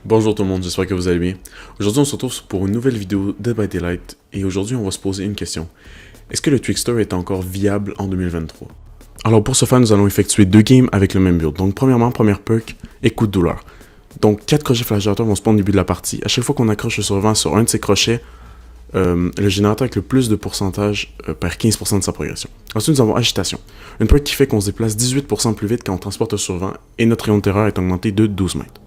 Bonjour tout le monde, j'espère que vous allez bien. Aujourd'hui on se retrouve pour une nouvelle vidéo de By Daylight et aujourd'hui on va se poser une question. Est-ce que le Trickster est encore viable en 2023? Alors pour ce faire, nous allons effectuer deux games avec le même build. Donc premièrement, première perk, écoute douleur. Donc 4 crochets flagellateurs vont spawn au début de la partie. À chaque fois qu'on accroche le survivant sur un de ces crochets, le générateur avec le plus de pourcentage perd 15% de sa progression. Ensuite, nous avons agitation. Une perk qui fait qu'on se déplace 18% plus vite quand on transporte le survivant et notre rayon de terreur est augmenté de 12 mètres.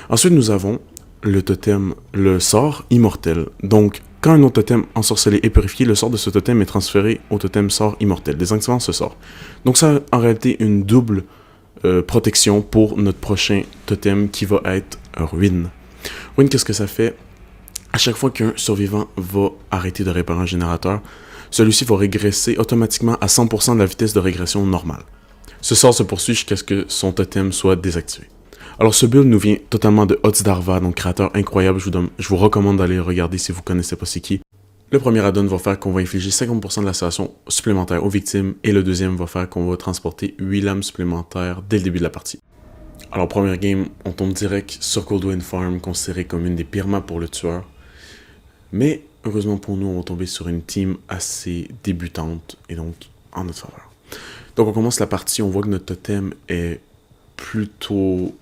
Ensuite, nous avons le totem, le sort immortel. Donc, quand un autre totem ensorcelé est purifié, le sort de ce totem est transféré au totem sort immortel, désactivant ce sort. Donc, ça a en réalité une double protection pour notre prochain totem qui va être Ruine. Ruine, qu'est-ce que ça fait? À chaque fois qu'un survivant va arrêter de réparer un générateur, celui-ci va régresser automatiquement à 100% de la vitesse de régression normale. Ce sort se poursuit jusqu'à ce que son totem soit désactivé. Alors ce build nous vient totalement de Hotsdarva, donc créateur incroyable, je vous recommande d'aller le regarder si vous connaissez pas c'est qui. Le premier add-on va faire qu'on va infliger 50% de lacération supplémentaire aux victimes et le deuxième va faire qu'on va transporter 8 lames supplémentaires dès le début de la partie. Alors première game, on tombe direct sur Coldwind Farm, considéré comme une des pires maps pour le tueur. Mais heureusement pour nous, on va tomber sur une team assez débutante et donc en notre faveur. Donc on commence la partie, on voit que notre totem est plutôt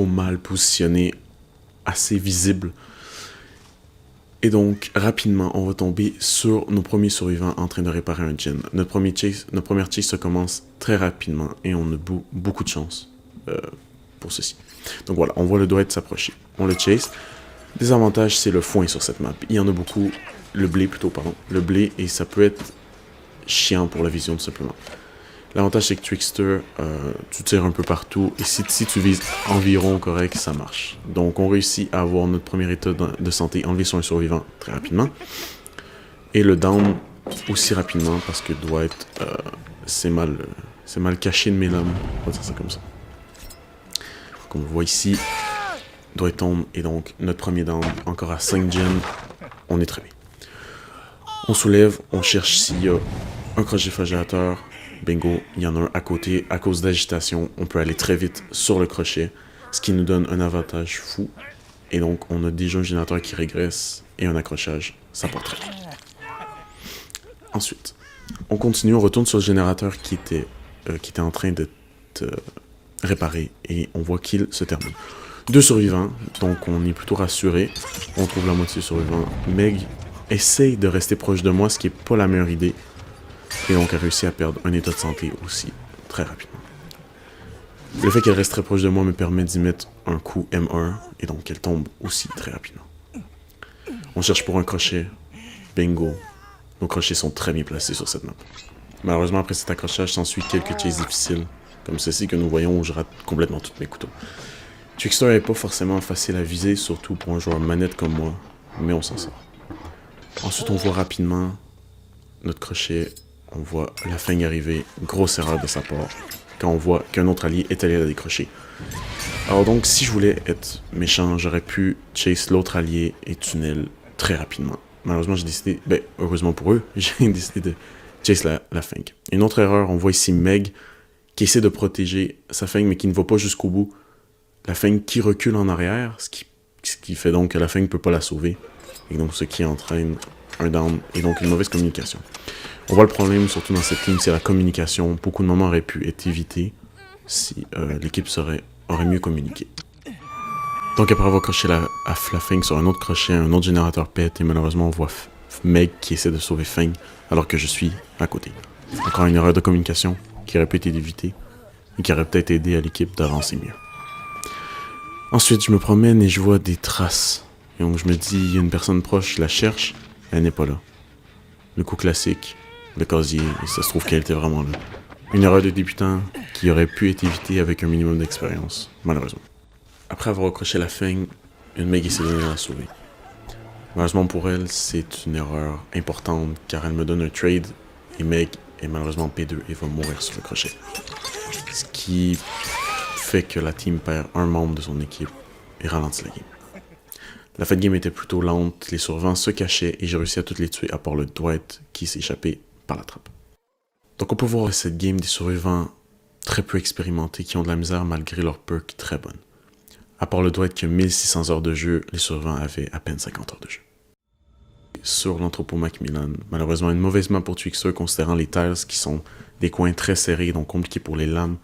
mal positionné, assez visible. Et donc, rapidement, on va tomber sur nos premiers survivants en train de réparer un gen. Notre première chase se commence très rapidement et on a beaucoup de chance pour ceci. Donc voilà, on voit le doigt s'approcher. On le chase. Désavantage, c'est le foin sur cette map. Il y en a beaucoup. Le blé plutôt, pardon. Le blé, et ça peut être chiant pour la vision tout simplement. L'avantage, c'est que Trickster, tu tires un peu partout, et si tu vises environ correct, ça marche. Donc, on réussit à avoir notre premier état de santé enlevé sur un survivant très rapidement. Et le down aussi rapidement, parce que Dwight, c'est mal caché de mes lames. On va dire ça comme ça. Comme on voit ici, Dwight tombe, et donc, notre premier down, encore à 5 gens, on est très bien. On soulève, on cherche s'il y a un crochet flagellateur. Bingo, il y en a un à côté. À cause d'agitation, on peut aller très vite sur le crochet, ce qui nous donne un avantage fou. Et donc, on a déjà un générateur qui régresse et un accrochage. Ça part très bien. Ensuite, on continue, on retourne sur le générateur qui était en train de réparer et on voit qu'il se termine. 2 survivants, donc on est plutôt rassuré. On trouve la moitié survivant. Meg essaye de rester proche de moi, ce qui n'est pas la meilleure idée. Et donc, elle réussit à perdre un état de santé aussi, très rapidement. Le fait qu'elle reste très proche de moi me permet d'y mettre un coup M1, et donc elle tombe aussi très rapidement. On cherche pour un crochet. Bingo. Nos crochets sont très bien placés sur cette map. Malheureusement, après cet accrochage, s'ensuit quelques chases difficiles, comme ceci que nous voyons où je rate complètement tous mes couteaux. Trickster n'est pas forcément facile à viser, surtout pour un joueur manette comme moi, mais on s'en sort. Ensuite, on voit rapidement notre crochet. On voit la fin arriver, grosse erreur de sa part, quand on voit qu'un autre allié est allé la décrocher. Alors donc, si je voulais être méchant, j'aurais pu chase l'autre allié et tunnel très rapidement. Malheureusement, j'ai décidé, heureusement pour eux, j'ai décidé de chase la Fang. Une autre erreur, on voit ici Meg qui essaie de protéger sa Fang, mais qui ne va pas jusqu'au bout. La Fang qui recule en arrière, ce qui fait donc que la Fang ne peut pas la sauver. Et donc, ce qui entraîne un down et donc une mauvaise communication. On voit le problème, surtout dans cette team, c'est la communication. Beaucoup de moments auraient pu être évités si l'équipe aurait mieux communiqué. Donc après avoir croché la Fang sur un autre crochet, un autre générateur pète et malheureusement on voit Meg qui essaie de sauver Fang alors que je suis à côté. Encore une erreur de communication qui aurait pu être évitée et qui aurait peut-être aidé à l'équipe d'avancer mieux. Ensuite, je me promène et je vois des traces. Et donc je me dis, il y a une personne proche, je la cherche, elle n'est pas là. Le coup classique. Le casier, et ça se trouve qu'elle était vraiment là. Une erreur de débutant qui aurait pu être évitée avec un minimum d'expérience, malheureusement. Après avoir accroché la Fang, une Meg essaie de venir la sauver. Malheureusement pour elle, c'est une erreur importante car elle me donne un trade et Meg est malheureusement P2 et va mourir sur le crochet. Ce qui fait que la team perd un membre de son équipe et ralentit la game. La fin de game était plutôt lente, les survivants se cachaient et j'ai réussi à toutes les tuer à part le Dwight qui s'est échappé par la trappe. Donc on peut voir cette game des survivants très peu expérimentés qui ont de la misère malgré leur perk très bonne. À part le Dwight qui a 1600 heures de jeu, les survivants avaient à peine 50 heures de jeu. Sur l'entrepôt Macmillan, malheureusement une mauvaise main pour Twixter considérant les tiles qui sont des coins très serrés, donc compliqués pour les lames,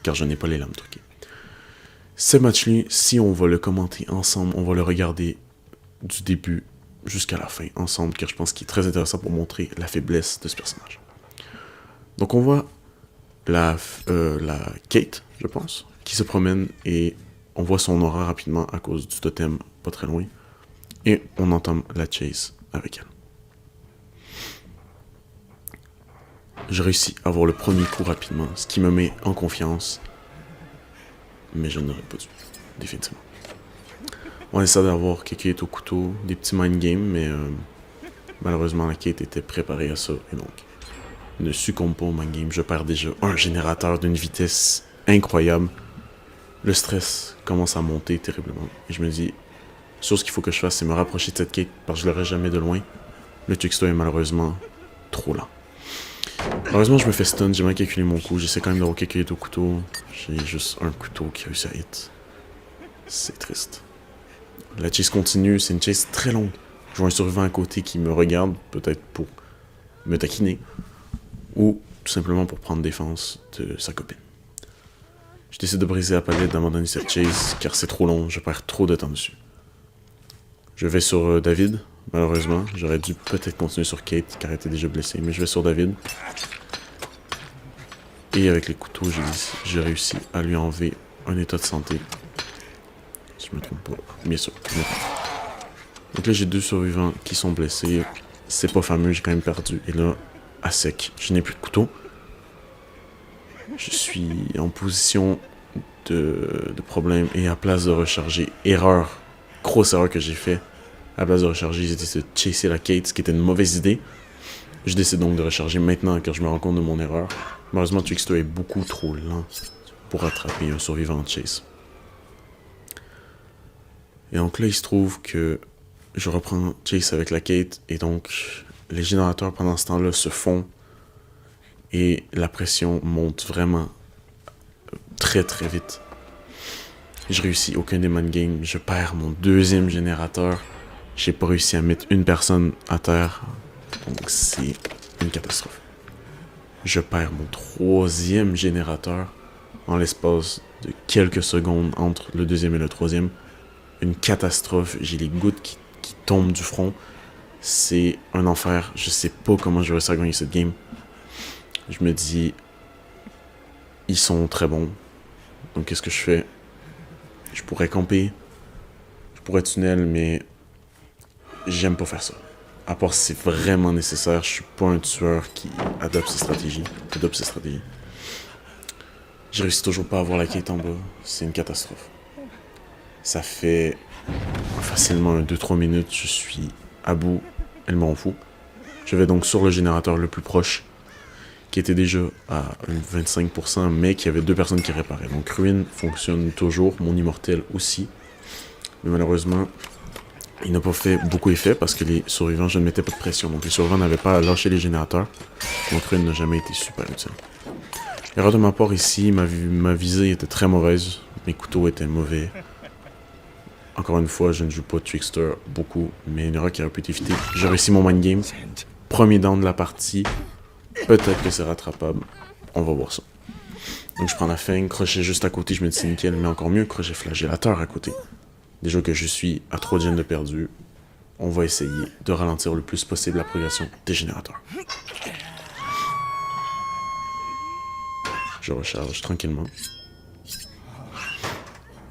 car je n'ai pas les lames truquées. Ce match-là, si on va le commenter ensemble, on va le regarder du début jusqu'à la fin ensemble, car je pense qu'il est très intéressant pour montrer la faiblesse de ce personnage. Donc on voit la Kate, je pense, qui se promène et on voit son aura rapidement à cause du totem pas très loin. Et on entame la chase avec elle. Je réussis à avoir le premier coup rapidement, ce qui me met en confiance. Mais je n'aurais pas dû, définitivement. On essaie d'avoir Kate au couteau, des petits mind games, mais malheureusement la Kate était préparée à ça. Et donc, ne succombe pas au mind game. Je perds déjà un générateur d'une vitesse incroyable. Le stress commence à monter terriblement. Et je me dis, ce qu'il faut que je fasse, c'est me rapprocher de cette Kate, parce que je l'aurai jamais de loin. Le Twixter est malheureusement trop lent. Heureusement, je me fais stun, j'ai mal calculé mon coup, j'essaie quand même d'avoir quelqu'un au couteau. J'ai juste un couteau qui a réussi à hit. C'est triste. La chase continue, c'est une chase très longue. Je vois un survivant à côté qui me regarde, peut-être pour me taquiner, ou tout simplement pour prendre défense de sa copine. Je décide de briser la palette, d'abandonner cette chase, car c'est trop long, je perds trop de temps dessus. Je vais sur David, malheureusement. J'aurais dû peut-être continuer sur Kate, car elle était déjà blessée, mais je vais sur David. Et avec les couteaux, j'ai réussi à lui enlever un état de santé. Si je me trompe pas, bien sûr. Donc là, j'ai 2 survivants qui sont blessés. C'est pas fameux, j'ai quand même perdu. Et là, à sec, je n'ai plus de couteau. Je suis en position de problème et à place de recharger, erreur, grosse erreur que j'ai fait. À la place de recharger, j'ai décidé de chasser la Kate, ce qui était une mauvaise idée. Je décide donc de recharger maintenant car je me rends compte de mon erreur. Malheureusement, Twixter est beaucoup trop lent pour attraper un survivant de chase. Et donc là, il se trouve que je reprends chase avec la Kate et donc les générateurs pendant ce temps-là se font et la pression monte vraiment très très vite. Je réussis aucun des mind games, je perds mon 2e générateur. J'ai pas réussi à mettre une personne à terre, donc c'est une catastrophe. Je perds mon 3e générateur en l'espace de quelques secondes entre le 2e et le 3e. Une catastrophe, j'ai les gouttes qui tombent du front. C'est un enfer, je sais pas comment je vais réussir à gagner cette game. Je me dis, ils sont très bons, donc qu'est-ce que je fais? Je pourrais camper, je pourrais tunnel, mais j'aime pas faire ça. À part si c'est vraiment nécessaire, je suis pas un tueur qui adopte ses stratégies. Je réussis toujours pas à avoir la Kate en bas, c'est une catastrophe. Ça fait facilement 2-3 minutes, je suis à bout, elle m'en fout. Je vais donc sur le générateur le plus proche, qui était déjà à 25%, mais qui avait 2 personnes qui réparaient. Donc Ruin fonctionne toujours, mon immortel aussi. Mais malheureusement, il n'a pas fait beaucoup effet parce que les survivants, je ne mettais pas de pression. Donc les survivants n'avaient pas à lâcher les générateurs. Donc Ruin n'a jamais été super utile. Erreur de ma part ici, ma visée était très mauvaise. Mes couteaux étaient mauvais. Encore une fois, je ne joue pas Twixter beaucoup, mais une erreur qui aurait pu être évitée. J'ai réussi mon mind game. Premier down de la partie. Peut-être que c'est rattrapable. On va voir ça. Donc je prends la fin, crochet juste à côté, je me dis c'est nickel, mais encore mieux, crochet flagellateur à côté. Déjà que je suis à 3 gens de perdu, on va essayer de ralentir le plus possible la progression des générateurs. Je recharge tranquillement.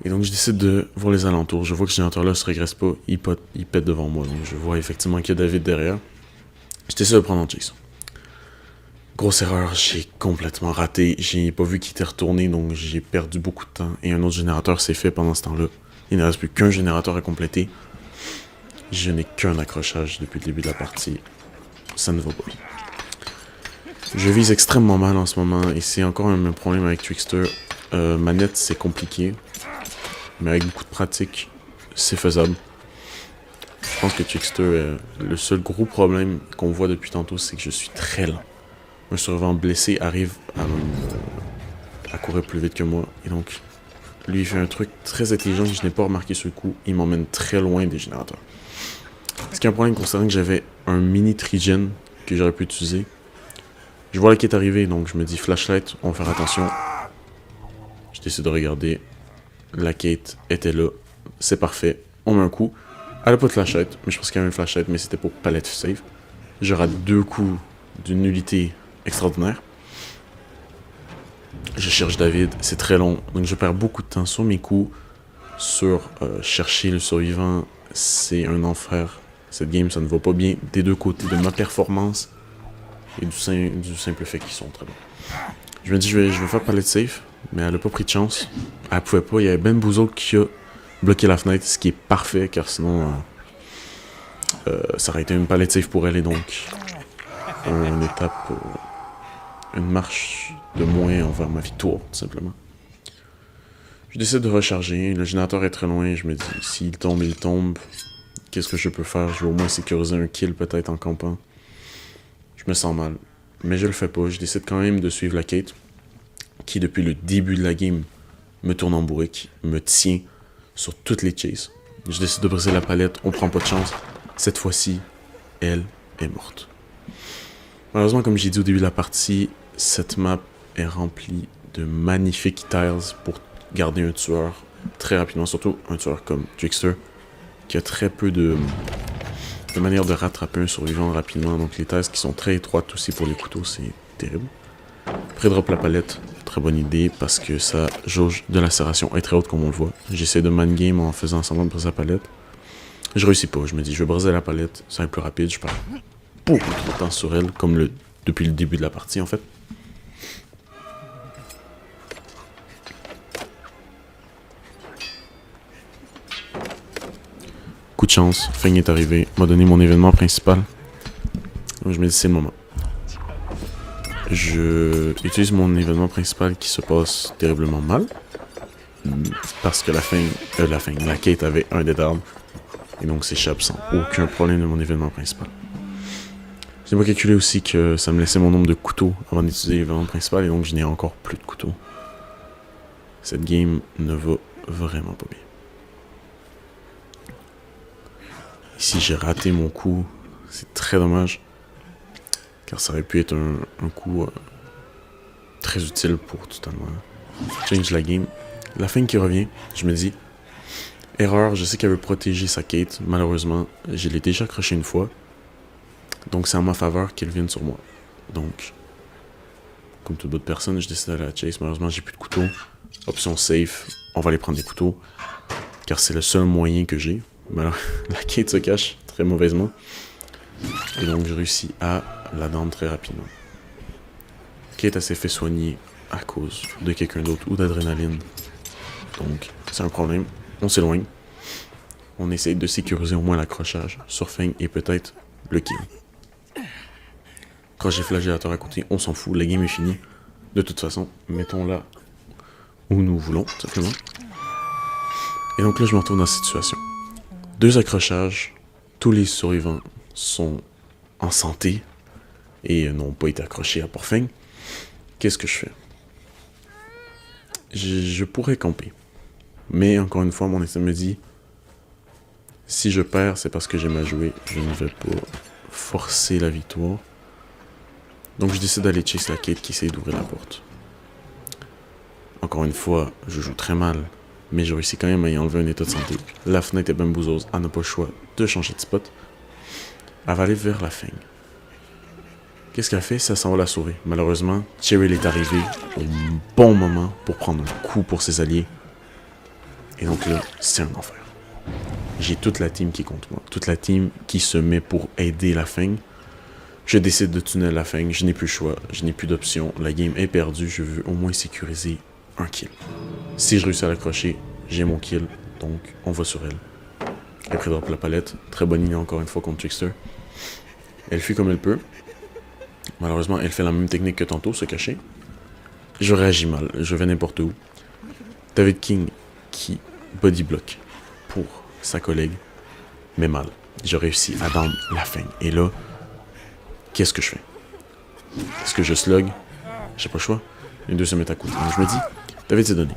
Et donc je décide de voir les alentours. Je vois que ce générateur-là ne se régresse pas, il pète devant moi. Donc je vois effectivement qu'il y a David derrière. Je décide de le prendre en chase. Grosse erreur, j'ai complètement raté. J'ai pas vu qu'il était retourné, donc j'ai perdu beaucoup de temps. Et un autre générateur s'est fait pendant ce temps-là. Il ne reste plus qu'un générateur à compléter. Je n'ai qu'un accrochage depuis le début de la partie. Ça ne va pas. Je vise extrêmement mal en ce moment, et c'est encore un problème avec Twixter. Manette, c'est compliqué. Mais avec beaucoup de pratique, c'est faisable. Je pense que Twixter, le seul gros problème qu'on voit depuis tantôt, c'est que je suis très lent. Un survivant blessé arrive à courir plus vite que moi. Et donc, lui, il fait un truc très intelligent que je n'ai pas remarqué sur le coup. Il m'emmène très loin des générateurs. Ce qui est un problème concernant que j'avais un mini trigen que j'aurais pu utiliser. Je vois la quête arriver, donc je me dis flashlight, on va faire attention. Je décide de regarder. La quête était là. C'est parfait. On met un coup. Elle a pas de flashlight, mais je pense qu'il y avait une flashlight, mais c'était pour palette save. Je rate 2 coups d'une nullité extraordinaire. Je cherche David, c'est très long, donc je perds beaucoup de temps sur mes coups. Sur chercher le survivant, c'est un enfer. Cette game, ça ne va pas bien des deux côtés, de ma performance et du simple fait qu'ils sont très bons. Je me dis, je vais faire palette safe, mais elle a pas pris de chance. Elle pouvait pas, il y avait Ben Bouzo qui a bloqué la fenêtre, ce qui est parfait, car sinon, ça aurait été une palette safe pour elle, et donc, une étape, une marche de moins envers ma victoire, tout simplement. Je décide de recharger, le générateur est très loin, je me dis, s'il tombe, il tombe. Qu'est-ce que je peux faire? Je vais au moins sécuriser un kill peut-être en campant. Je me sens mal, mais je le fais pas, je décide quand même de suivre la quête, qui depuis le début de la game me tourne en bourrique, me tient sur toutes les chases. Je décide de briser la palette, on prend pas de chance. Cette fois-ci, elle est morte. Malheureusement, comme j'ai dit au début de la partie, cette map est remplie de magnifiques tiles pour garder un tueur très rapidement, surtout un tueur comme Trickster, qui a très peu de manière de rattraper un survivant rapidement. Donc les tiles qui sont très étroites aussi pour les couteaux, c'est terrible. Pré-drop la palette, très bonne idée parce que sa jauge de lacération est très haute comme on le voit. J'essaie de man game en faisant semblant de briser la palette. Je réussis pas, je me dis je vais briser la palette, ça va être plus rapide, je perds beaucoup trop de temps sur elle, comme depuis le début de la partie en fait. Coup de chance, Feng est arrivé, m'a donné mon événement principal. Donc je me dis c'est le moment. Je utilise mon événement principal qui se passe terriblement mal. Parce que la quête avait un dead arm. Et donc s'échappe sans aucun problème de mon événement principal. J'ai pas calculé aussi que ça me laissait mon nombre de couteaux avant d'utiliser l'événement principal. Et donc je n'ai encore plus de couteaux. Cette game ne va vraiment pas bien. Ici j'ai raté mon coup. C'est très dommage. Car ça aurait pu être un coup très utile pour totalement change la game. La fin qui revient, je me dis, erreur, je sais qu'elle veut protéger sa Kate. Malheureusement, je l'ai déjà accroché une fois. Donc c'est en ma faveur qu'elle vienne sur moi. Donc, comme toute autre personne, je décide d'aller à la chase. Malheureusement, j'ai plus de couteau. Option safe, on va aller prendre des couteaux. Car c'est le seul moyen que j'ai. La Kate se cache très mauvaisement. Et donc je réussis à la down très rapidement. Kate s'est fait soigner à cause de quelqu'un d'autre ou d'adrénaline. Donc c'est un problème. On s'éloigne. On essaye de sécuriser au moins l'accrochage sur Feng et peut-être le kill. Quand j'ai flagellateur à côté, on s'en fout. La game est finie. De toute façon, mettons-la où nous voulons, tout simplement. Et donc là, je me retrouve dans cette situation. 2 accrochages. Tous les survivants sont en santé et n'ont pas été accrochés à Port Feng. Qu'est-ce que je fais? Je pourrais camper. Mais encore une fois, mon instinct me dit, si je perds, c'est parce que j'aime à jouer. Je ne vais pas forcer la victoire. Donc je décide d'aller chase la Kate qui essaie d'ouvrir la porte. Encore une fois, je joue très mal. Mais j'ai réussi quand même à y enlever un état de santé. La fenêtre est bambouseuse, elle n'a pas le choix de changer de spot. Elle va aller vers la Feng. Qu'est-ce qu'elle fait? Ça s'en va la sauver. Malheureusement, Cheryl est arrivé au bon moment pour prendre un coup pour ses alliés. Et donc là, c'est un enfer. J'ai toute la team qui est contre moi. Toute la team qui se met pour aider la Feng. Je décide de tunnel la Feng. Je n'ai plus le choix. Je n'ai plus d'option. La game est perdue. Je veux au moins sécuriser un kill. Si je réussis à l'accrocher, j'ai mon kill. Donc, on va sur elle. Elle pré-drop la palette. Très bonne ligne encore une fois contre Trickster. Elle fuit comme elle peut. Malheureusement, elle fait la même technique que tantôt, se cacher. Je réagis mal. Je vais n'importe où. David King qui body block pour sa collègue. Mais mal. Je réussis à down la Feng. Et là, qu'est-ce que je fais? Est-ce que je slug? J'ai pas le choix. Les deux se mettent à côté. Donc je me dis, David s'est donné.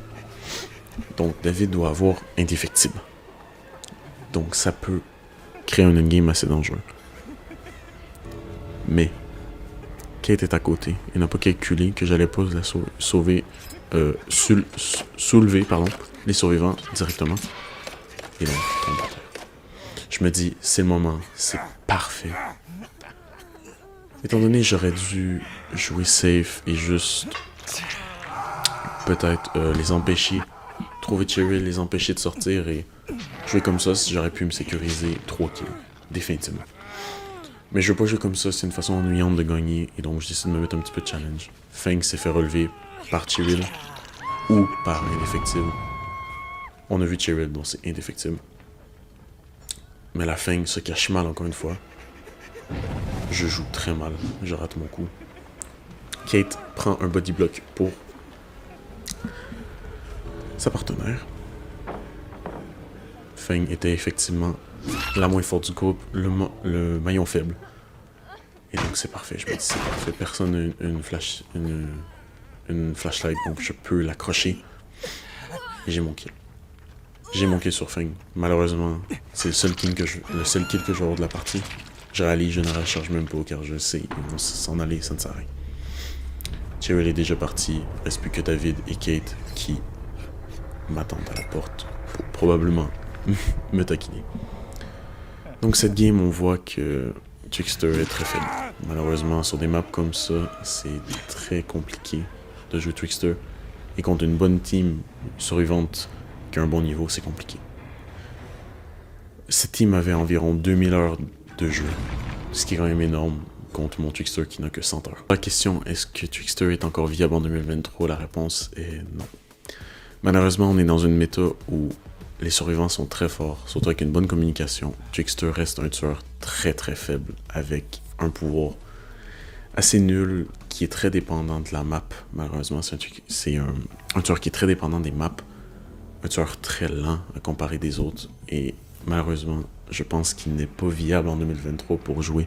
Donc David doit avoir indéfectible. Donc ça peut créer un endgame assez dangereux. Mais Kate est à côté et n'a pas calculé que j'allais pas la soulever les survivants directement. Et donc, tombe à terre. Je me dis, c'est le moment, c'est parfait. Étant donné que j'aurais dû jouer safe et juste peut-être les empêcher, trouver Cheryl, les empêcher de sortir et jouer comme ça, si j'aurais pu me sécuriser 3 kills, définitivement. Mais je veux pas jouer comme ça, c'est une façon ennuyante de gagner et donc je décide de me mettre un petit peu de challenge. Feng s'est fait relever par Cheryl ou par indéfectible. On a vu Cheryl, donc c'est indéfectible. Mais la Feng se cache mal encore une fois. Je joue très mal, je rate mon coup. Kate prend un body block pour sa partenaire. Feng était effectivement la moins forte du groupe, le maillon faible. Et donc c'est parfait, je me dis c'est parfait. Personne n'a une flashlight, donc je peux l'accrocher. Et j'ai mon kill. J'ai mon kill sur Feng. Malheureusement, c'est le seul kill que je vais avoir de la partie. Je rallie, je ne recharge même pas car je sais, ils vont s'en aller, ça ne sert à rien. Cheryl est déjà parti, il ne reste plus que David et Kate qui m'attendent à la porte pour probablement me taquiner. Donc cette game, on voit que Trickster est très faible. Malheureusement, sur des maps comme ça, c'est très compliqué de jouer Trickster. Et contre une bonne team survivante qui a un bon niveau, c'est compliqué. Cette team avait environ 2000 heures de jeu, ce qui est quand même énorme contre mon Trickster qui n'a que 100 heures. La question, est-ce que Trickster est encore viable en 2023? La réponse est non. Malheureusement, on est dans une méta où les survivants sont très forts, surtout avec une bonne communication. Trickster reste un tueur très très faible, avec un pouvoir assez nul, qui est très dépendant de la map. Malheureusement, c'est un tueur qui est très dépendant des maps, un tueur très lent à comparer des autres, et malheureusement, je pense qu'il n'est pas viable en 2023 pour jouer.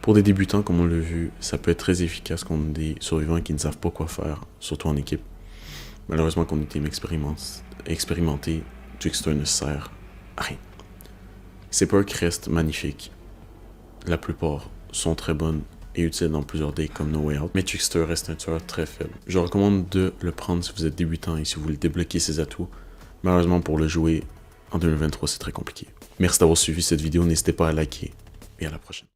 Pour des débutants, comme on l'a vu, ça peut être très efficace contre des survivants qui ne savent pas quoi faire, surtout en équipe. Malheureusement, contre une team expérimentée, Trickster ne sert à rien. Ses perks restent magnifiques. La plupart sont très bonnes et utiles dans plusieurs decks comme No Way Out, mais Trickster reste un tueur très faible. Je recommande de le prendre si vous êtes débutant et si vous voulez débloquer ses atouts. Malheureusement, pour le jouer en 2023, c'est très compliqué. Merci d'avoir suivi cette vidéo, n'hésitez pas à liker et à la prochaine.